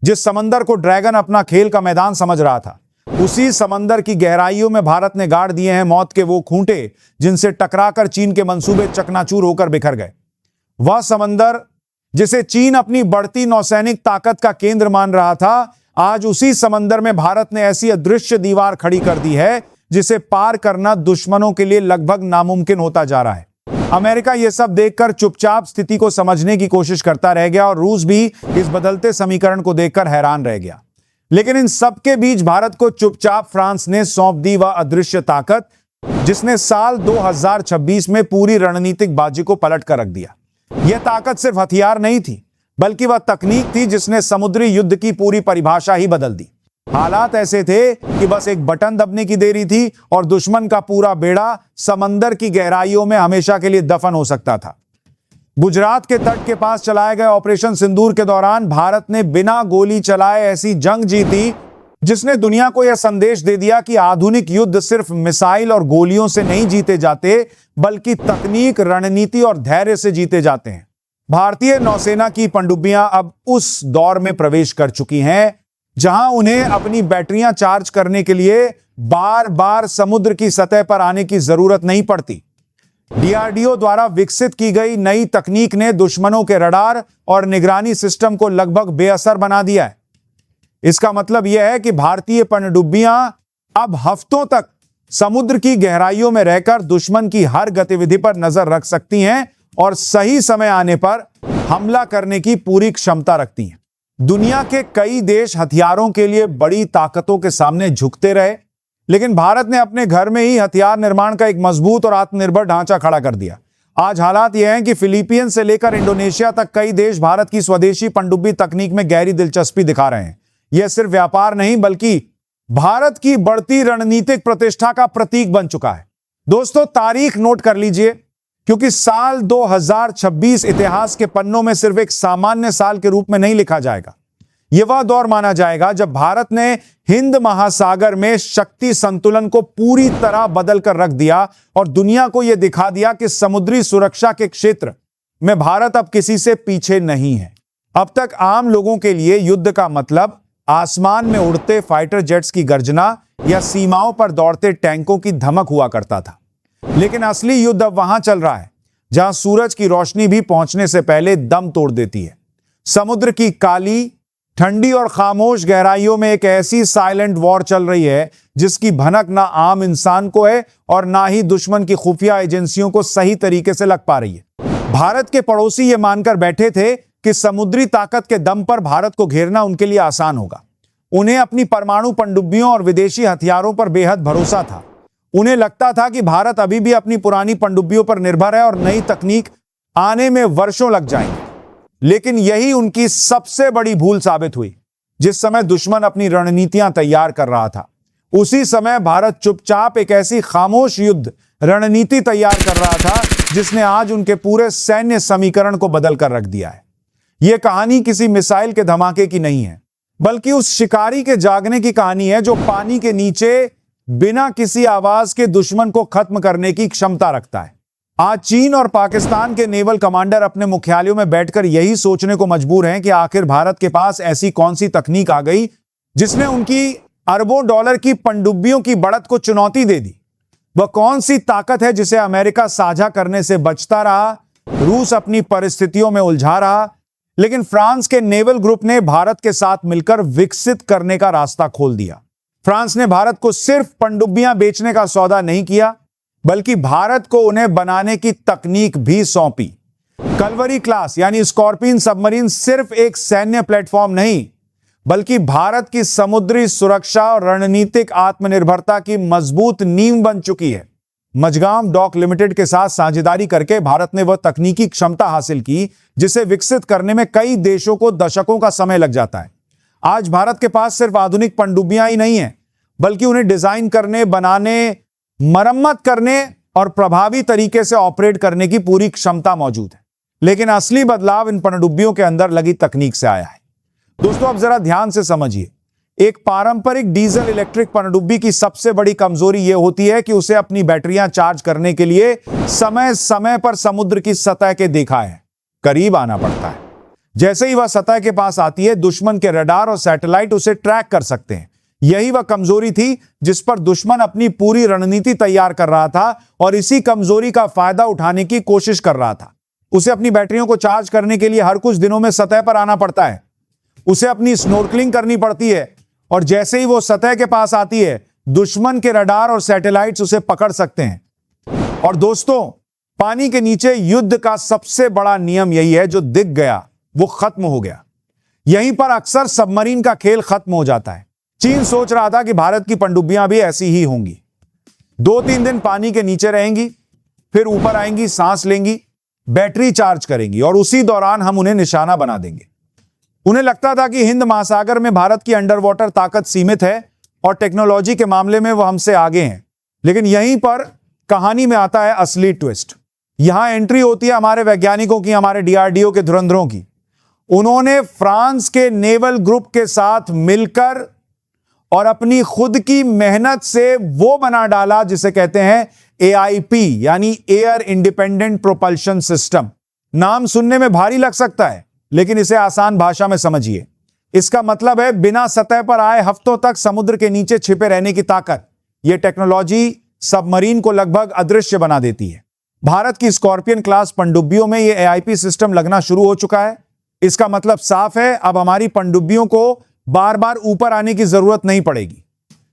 जिस समंदर को ड्रैगन अपना खेल का मैदान समझ रहा था, उसी समंदर की गहराइयों में भारत ने गाड़ दिए हैं मौत के वो खूंटे जिनसे टकराकर चीन के मंसूबे चकनाचूर होकर बिखर गए। वह समंदर जिसे चीन अपनी बढ़ती नौसैनिक ताकत का केंद्र मान रहा था, आज उसी समंदर में भारत ने ऐसी अदृश्य दीवार खड़ी कर दी है जिसे पार करना दुश्मनों के लिए लगभग नामुमकिन होता जा रहा है। अमेरिका यह सब देखकर चुपचाप स्थिति को समझने की कोशिश करता रह गया और रूस भी इस बदलते समीकरण को देखकर हैरान रह गया। लेकिन इन सबके बीच भारत को चुपचाप फ्रांस ने सौंप दी वह अदृश्य ताकत जिसने साल 2026 में पूरी रणनीतिक बाजी को पलट कर रख दिया। यह ताकत सिर्फ हथियार नहीं थी, बल्कि वह तकनीक थी जिसने समुद्री युद्ध की पूरी परिभाषा ही बदल दी। हालात ऐसे थे कि बस एक बटन दबने की देरी थी और दुश्मन का पूरा बेड़ा समंदर की गहराइयों में हमेशा के लिए दफन हो सकता था। गुजरात के तट के पास चलाए गए ऑपरेशन सिंदूर के दौरान भारत ने बिना गोली चलाए ऐसी जंग जीती जिसने दुनिया को यह संदेश दे दिया कि आधुनिक युद्ध सिर्फ मिसाइल और गोलियों से नहीं जीते जाते, बल्कि तकनीक, रणनीति और धैर्य से जीते जाते हैं। भारतीय नौसेना की पनडुब्बियां अब उस दौर में प्रवेश कर चुकी हैं जहां उन्हें अपनी बैटरियां चार्ज करने के लिए बार बार समुद्र की सतह पर आने की जरूरत नहीं पड़ती। डीआरडीओ द्वारा विकसित की गई नई तकनीक ने दुश्मनों के रडार और निगरानी सिस्टम को लगभग बेअसर बना दिया है। इसका मतलब यह है कि भारतीय पनडुब्बियां अब हफ्तों तक समुद्र की गहराइयों में रहकर दुश्मन की हर गतिविधि पर नजर रख सकती हैं और सही समय आने पर हमला करने की पूरी क्षमता रखती हैं। दुनिया के कई देश हथियारों के लिए बड़ी ताकतों के सामने झुकते रहे, लेकिन भारत ने अपने घर में ही हथियार निर्माण का एक मजबूत और आत्मनिर्भर ढांचा खड़ा कर दिया। आज हालात यह हैं कि फिलीपींस से लेकर इंडोनेशिया तक कई देश भारत की स्वदेशी पनडुब्बी तकनीक में गहरी दिलचस्पी दिखा रहे हैं। यह सिर्फ व्यापार नहीं, बल्कि भारत की बढ़ती रणनीतिक प्रतिष्ठा का प्रतीक बन चुका है। दोस्तों, तारीख नोट कर लीजिए, क्योंकि साल 2026 इतिहास के पन्नों में सिर्फ एक सामान्य साल के रूप में नहीं लिखा जाएगा। यह वह दौर माना जाएगा जब भारत ने हिंद महासागर में शक्ति संतुलन को पूरी तरह बदल कर रख दिया और दुनिया को यह दिखा दिया कि समुद्री सुरक्षा के क्षेत्र में भारत अब किसी से पीछे नहीं है। अब तक आम लोगों के लिए युद्ध का मतलब आसमान में उड़ते फाइटर जेट्स की गर्जना या सीमाओं पर दौड़ते टैंकों की धमक हुआ करता था। लेकिन असली युद्ध अब वहां चल रहा है जहां सूरज की रोशनी भी पहुंचने से पहले दम तोड़ देती है। समुद्र की काली, ठंडी और खामोश गहराइयों में एक ऐसी साइलेंट वॉर चल रही है जिसकी भनक ना आम इंसान को है और ना ही दुश्मन की खुफिया एजेंसियों को सही तरीके से लग पा रही है। भारत के पड़ोसी यह मानकर बैठे थे कि समुद्री ताकत के दम पर भारत को घेरना उनके लिए आसान होगा। उन्हें अपनी परमाणु पनडुब्बियों और विदेशी हथियारों पर बेहद भरोसा था। उन्हें लगता था कि भारत अभी भी अपनी पुरानी पनडुब्बियों पर निर्भर है और नई तकनीक आने में वर्षों लग जाएंगे। लेकिन यही उनकी सबसे बड़ी भूल साबित हुई। जिस समय दुश्मन अपनी रणनीतियां तैयार कर रहा था, उसी समय भारत चुपचाप एक ऐसी खामोश युद्ध रणनीति तैयार कर रहा था जिसने आज उनके पूरे सैन्य समीकरण को बदल कर रख दिया है। यह कहानी किसी मिसाइल के धमाके की नहीं है, बल्कि उस शिकारी के जागने की कहानी है जो पानी के नीचे बिना किसी आवाज के दुश्मन को खत्म करने की क्षमता रखता है। आज चीन और पाकिस्तान के नेवल कमांडर अपने मुख्यालयों में बैठकर यही सोचने को मजबूर हैं कि आखिर भारत के पास ऐसी कौन सी तकनीक आ गई जिसने उनकी अरबों डॉलर की पनडुब्बियों की बढ़त को चुनौती दे दी। वह कौन सी ताकत है जिसे अमेरिका साझा करने से बचता रहा, रूस अपनी परिस्थितियों में उलझा रहा, लेकिन फ्रांस के नेवल ग्रुप ने भारत के साथ मिलकर विकसित करने का रास्ता खोल दिया। फ्रांस ने भारत को सिर्फ पनडुब्बियां बेचने का सौदा नहीं किया, बल्कि भारत को उन्हें बनाने की तकनीक भी सौंपी। कलवरी क्लास यानी स्कॉर्पियन सबमरीन सिर्फ एक सैन्य प्लेटफॉर्म नहीं, बल्कि भारत की समुद्री सुरक्षा और रणनीतिक आत्मनिर्भरता की मजबूत नींव बन चुकी है। मझगांव डॉक लिमिटेड के साथ साझेदारी करके भारत ने वह तकनीकी क्षमता हासिल की जिसे विकसित करने में कई देशों को दशकों का समय लग जाता है। आज भारत के पास सिर्फ आधुनिक पनडुब्बियां ही नहीं है, बल्कि उन्हें डिजाइन करने, बनाने, मरम्मत करने और प्रभावी तरीके से ऑपरेट करने की पूरी क्षमता मौजूद है। लेकिन असली बदलाव इन पनडुब्बियों के अंदर लगी तकनीक से आया है। दोस्तों, अब जरा ध्यान से समझिए। एक पारंपरिक डीजल इलेक्ट्रिक पनडुब्बी की सबसे बड़ी कमजोरी यह होती है कि उसे अपनी बैटरियां चार्ज करने के लिए समय समय पर समुद्र की सतह के देखा है करीब आना पड़ता है। जैसे ही वह सतह के पास आती है, दुश्मन के रडार और सैटेलाइट उसे ट्रैक कर सकते हैं। यही वह कमजोरी थी जिस पर दुश्मन अपनी पूरी रणनीति तैयार कर रहा था और इसी कमजोरी का फायदा उठाने की कोशिश कर रहा था। उसे अपनी बैटरियों को चार्ज करने के लिए हर कुछ दिनों में सतह पर आना पड़ता है। उसे अपनी स्नॉर्कलिंग करनी पड़ती है और जैसे ही वो सतह के पास आती है, दुश्मन के रडार और सैटेलाइट्स उसे पकड़ सकते हैं। और दोस्तों, पानी के नीचे युद्ध का सबसे बड़ा नियम यही है, जो दिख गया वो खत्म हो गया। यहीं पर अक्सर सबमरीन का खेल खत्म हो जाता है। चीन सोच रहा था कि भारत की पनडुब्बियां भी ऐसी ही होंगी। 2-3 दिन पानी के नीचे रहेंगी, फिर ऊपर आएंगी, सांस लेंगी, बैटरी चार्ज करेंगी और उसी दौरान हम उन्हें निशाना बना देंगे। उन्हें लगता था कि हिंद महासागर में भारत की अंडर वाटर ताकत सीमित है और टेक्नोलॉजी के मामले में वह हमसे आगे हैं। लेकिन यहीं पर कहानी में आता है असली ट्विस्ट। यहां एंट्री होती है हमारे वैज्ञानिकों की, हमारे डीआरडीओ के धुरंधरों की। उन्होंने फ्रांस के नेवल ग्रुप के साथ मिलकर और अपनी खुद की मेहनत से वो बना डाला जिसे कहते हैं AIP, यानी एयर इंडिपेंडेंट प्रोपल्शन सिस्टम। नाम सुनने में भारी लग सकता है, लेकिन इसे आसान भाषा में समझिए। इसका मतलब है बिना सतह पर आए हफ्तों तक समुद्र के नीचे छिपे रहने की ताकत। यह टेक्नोलॉजी सबमरीन को लगभग अदृश्य बना देती है। भारत की स्कॉर्पियन क्लास पनडुब्बियों में यह AIP सिस्टम लगना शुरू हो चुका है। इसका मतलब साफ है, अब हमारी पनडुब्बियों को बार बार ऊपर आने की जरूरत नहीं पड़ेगी।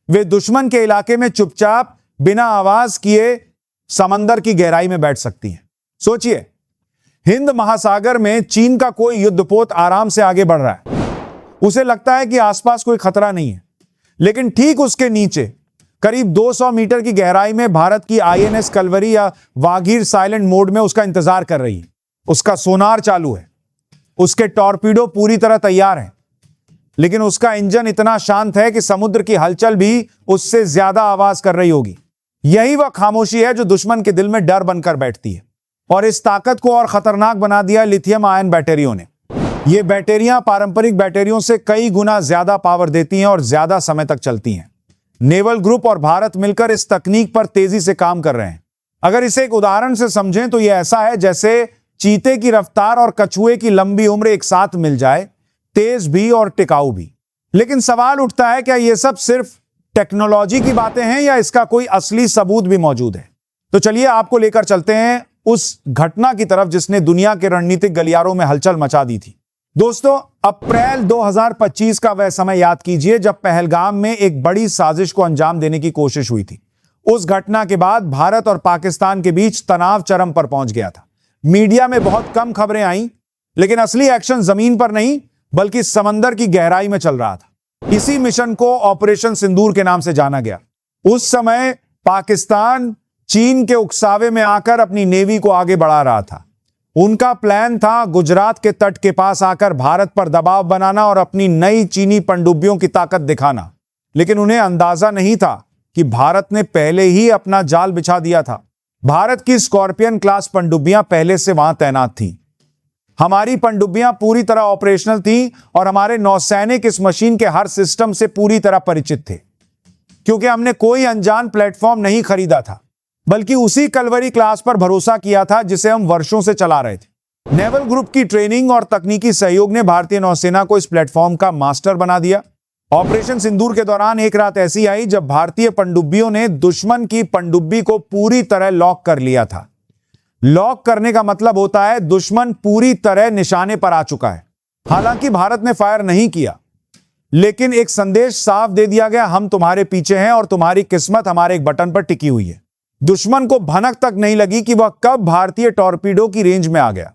वे दुश्मन के इलाके में चुपचाप बिना आवाज किए समंदर की गहराई में बैठ सकती हैं। सोचिए, हिंद महासागर में चीन का कोई युद्धपोत आराम से आगे बढ़ रहा है। उसे लगता है कि आसपास कोई खतरा नहीं है, लेकिन ठीक उसके नीचे करीब 200 मीटर की गहराई में भारत की INS कलवरी या वागीर साइलेंट मोड में उसका इंतजार कर रही है। उसका सोनार चालू है, उसके टॉर्पीडो पूरी तरह तैयार हैं, लेकिन उसका इंजन इतना शांत है कि समुद्र की हलचल भी उससे ज्यादा आवाज कर रही होगी। यही वह खामोशी है जो दुश्मन के दिल में डर बनकर बैठती है। और इस ताकत को और खतरनाक बना दिया लिथियम आयन बैटरियों ने। ये बैटरियां पारंपरिक बैटरियों से कई गुना ज्यादा पावर देती हैं और ज्यादा समय तक चलती हैं। नेवल ग्रुप और भारत मिलकर इस तकनीक पर तेजी से काम कर रहे हैं। अगर इसे एक उदाहरण से समझें तो यह ऐसा है जैसे चीते की रफ्तार और कछुए की लंबी उम्र एक साथ मिल जाए, तेज भी और टिकाऊ भी। लेकिन सवाल उठता है, क्या यह सब सिर्फ टेक्नोलॉजी की बातें हैं या इसका कोई असली सबूत भी मौजूद है? तो चलिए आपको लेकर चलते हैं उस घटना की तरफ जिसने दुनिया के रणनीतिक गलियारों में हलचल मचा दी थी। दोस्तों, अप्रैल 2025 का वह समय याद कीजिए जब पहलगाम में एक बड़ी साजिश को अंजाम देने की कोशिश हुई थी। उस घटना के बाद भारत और पाकिस्तान के बीच तनाव चरम पर पहुंच गया था। मीडिया में बहुत कम खबरें आईं, लेकिन असली एक्शन जमीन पर नहीं बल्कि समंदर की गहराई में चल रहा था। इसी मिशन को ऑपरेशन सिंदूर के नाम से जाना गया। उस समय पाकिस्तान चीन के उकसावे में आकर अपनी नेवी को आगे बढ़ा रहा था। उनका प्लान था गुजरात के तट के पास आकर भारत पर दबाव बनाना और अपनी नई चीनी पनडुब्बियों की ताकत दिखाना। लेकिन उन्हें अंदाजा नहीं था कि भारत ने पहले ही अपना जाल बिछा दिया था। भारत की स्कॉर्पियन क्लास पनडुब्बियां पहले से वहां तैनात थीं। हमारी पनडुब्बियां पूरी तरह ऑपरेशनल थीं और हमारे नौसैनिक इस मशीन के हर सिस्टम से पूरी तरह परिचित थे, क्योंकि हमने कोई अनजान प्लेटफॉर्म नहीं खरीदा था, बल्कि उसी कलवरी क्लास पर भरोसा किया था जिसे हम वर्षों से चला रहे थे। नेवल ग्रुप की ट्रेनिंग और तकनीकी सहयोग ने भारतीय नौसेना को इस प्लेटफॉर्म का मास्टर बना दिया। ऑपरेशन सिंदूर के दौरान एक रात ऐसी आई जब भारतीय पनडुब्बियों ने दुश्मन की पनडुब्बी को पूरी तरह लॉक कर लिया था। लॉक करने का मतलब होता है दुश्मन पूरी तरह निशाने पर आ चुका है। हालांकि भारत ने फायर नहीं किया, लेकिन एक संदेश साफ दे दिया गया, हम तुम्हारे पीछे हैं और तुम्हारी किस्मत हमारे एक बटन पर टिकी हुई है। दुश्मन को भनक तक नहीं लगी कि वह कब भारतीय टॉर्पीडो की रेंज में आ गया।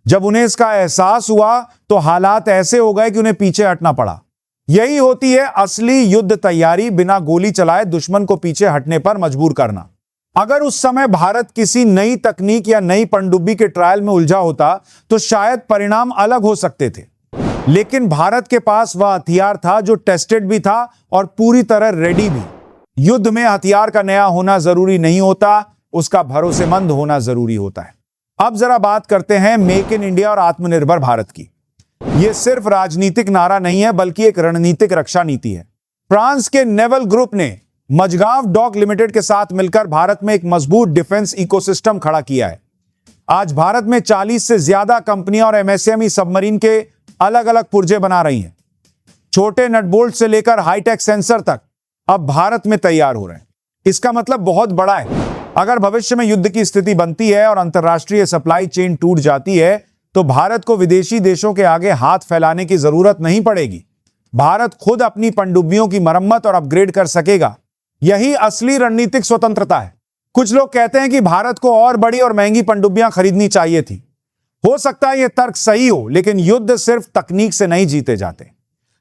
जब उन्हें इसका एहसास हुआ तो हालात ऐसे हो गए कि उन्हें पीछे हटना पड़ा। यही होती है असली युद्ध तैयारी, बिना गोली चलाए दुश्मन को पीछे हटने पर मजबूर करना। अगर उस समय भारत किसी नई तकनीक या नई पनडुब्बी के ट्रायल में उलझा होता तो शायद परिणाम अलग हो सकते थे। लेकिन भारत के पास वह हथियार था जो टेस्टेड भी था और पूरी तरह रेडी भी। युद्ध में हथियार का नया होना जरूरी नहीं होता, उसका भरोसेमंद होना जरूरी होता है। अब जरा बात करते हैं मेक इन इंडिया और आत्मनिर्भर भारत की। यह सिर्फ राजनीतिक नारा नहीं है बल्कि एक रणनीतिक रक्षा नीति है। फ्रांस के नेवल ग्रुप ने मजगांव डॉक लिमिटेड के साथ मिलकर भारत में एक मजबूत डिफेंस इकोसिस्टम खड़ा किया है। आज भारत में 40 से ज्यादा कंपनियां और एमएसएमई सबमरीन के अलग अलग पुर्जे बना रही हैं। छोटे नटबोल्ट से लेकर हाईटेक सेंसर तक अब भारत में तैयार हो रहे हैं। इसका मतलब बहुत बड़ा है। अगर भविष्य में युद्ध की स्थिति बनती है और अंतरराष्ट्रीय सप्लाई चेन टूट जाती है तो भारत को विदेशी देशों के आगे हाथ फैलाने की जरूरत नहीं पड़ेगी। भारत खुद अपनी पनडुब्बियों की मरम्मत और अपग्रेड कर सकेगा। यही असली रणनीतिक स्वतंत्रता है। कुछ लोग कहते हैं कि भारत को और बड़ी और महंगी पनडुब्बियां खरीदनी चाहिए थी। हो सकता है यह तर्क सही हो, लेकिन युद्ध सिर्फ तकनीक से नहीं जीते जाते।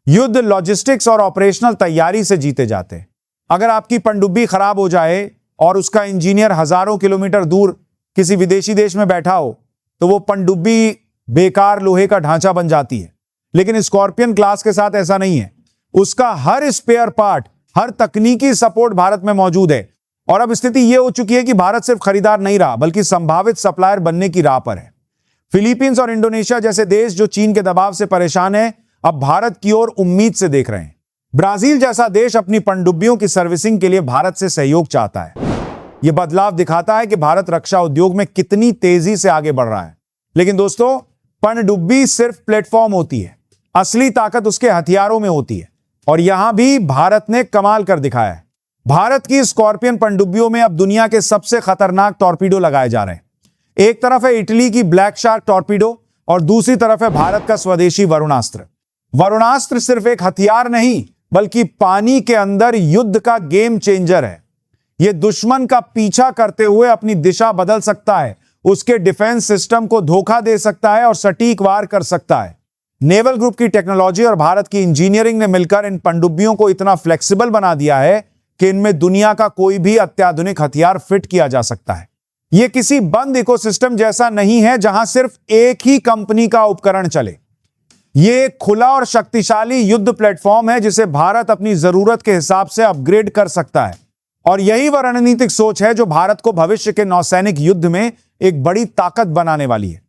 युद्ध लॉजिस्टिक्स और ऑपरेशनल तैयारी से जीते जाते। अगर आपकी पनडुब्बी खराब हो जाए और उसका इंजीनियर हजारों किलोमीटर दूर किसी विदेशी देश में बैठा हो तो वो पनडुब्बी बेकार लोहे का ढांचा बन जाती है। लेकिन स्कॉर्पियन क्लास के साथ ऐसा नहीं है। उसका हर स्पेयर पार्ट, हर तकनीकी सपोर्ट भारत में मौजूद है। और अब स्थिति यह हो चुकी है कि भारत सिर्फ खरीदार नहीं रहा, बल्कि संभावित सप्लायर बनने की राह पर है। फिलीपींस और इंडोनेशिया जैसे देश जो चीन के दबाव से परेशान है, अब भारत की ओर उम्मीद से देख रहे हैं। ब्राजील जैसा देश अपनी पनडुब्बियों की सर्विसिंग के लिए भारत से सहयोग चाहता है। यह बदलाव दिखाता है कि भारत रक्षा उद्योग में कितनी तेजी से आगे बढ़ रहा है। लेकिन दोस्तों, पनडुब्बी सिर्फ प्लेटफॉर्म होती है, असली ताकत उसके हथियारों में होती है। और यहां भी भारत ने कमाल कर दिखाया है। भारत की स्कॉर्पियन पनडुब्बियों में अब दुनिया के सबसे खतरनाक टॉर्पीडो लगाए जा रहे हैं। एक तरफ है इटली की ब्लैक शार्क टॉर्पीडो और दूसरी तरफ है भारत का स्वदेशी वरुणास्त्र। वरुणास्त्र सिर्फ एक हथियार नहीं, बल्कि पानी के अंदर युद्ध का गेम चेंजर है। यह दुश्मन का पीछा करते हुए अपनी दिशा बदल सकता है, उसके डिफेंस सिस्टम को धोखा दे सकता है और सटीक वार कर सकता है। नेवल ग्रुप की टेक्नोलॉजी और भारत की इंजीनियरिंग ने मिलकर इन पनडुब्बियों को इतना फ्लेक्सिबल बना दिया है कि इनमें दुनिया का कोई भी अत्याधुनिक हथियार फिट किया जा सकता है। यह किसी बंद इकोसिस्टम जैसा नहीं है जहां सिर्फ एक ही कंपनी का उपकरण चले। यह एक खुला और शक्तिशाली युद्ध प्लेटफॉर्म है जिसे भारत अपनी जरूरत के हिसाब से अपग्रेड कर सकता है। और यही वह रणनीतिक सोच है जो भारत को भविष्य के नौसैनिक युद्ध में एक बड़ी ताकत बनाने वाली है।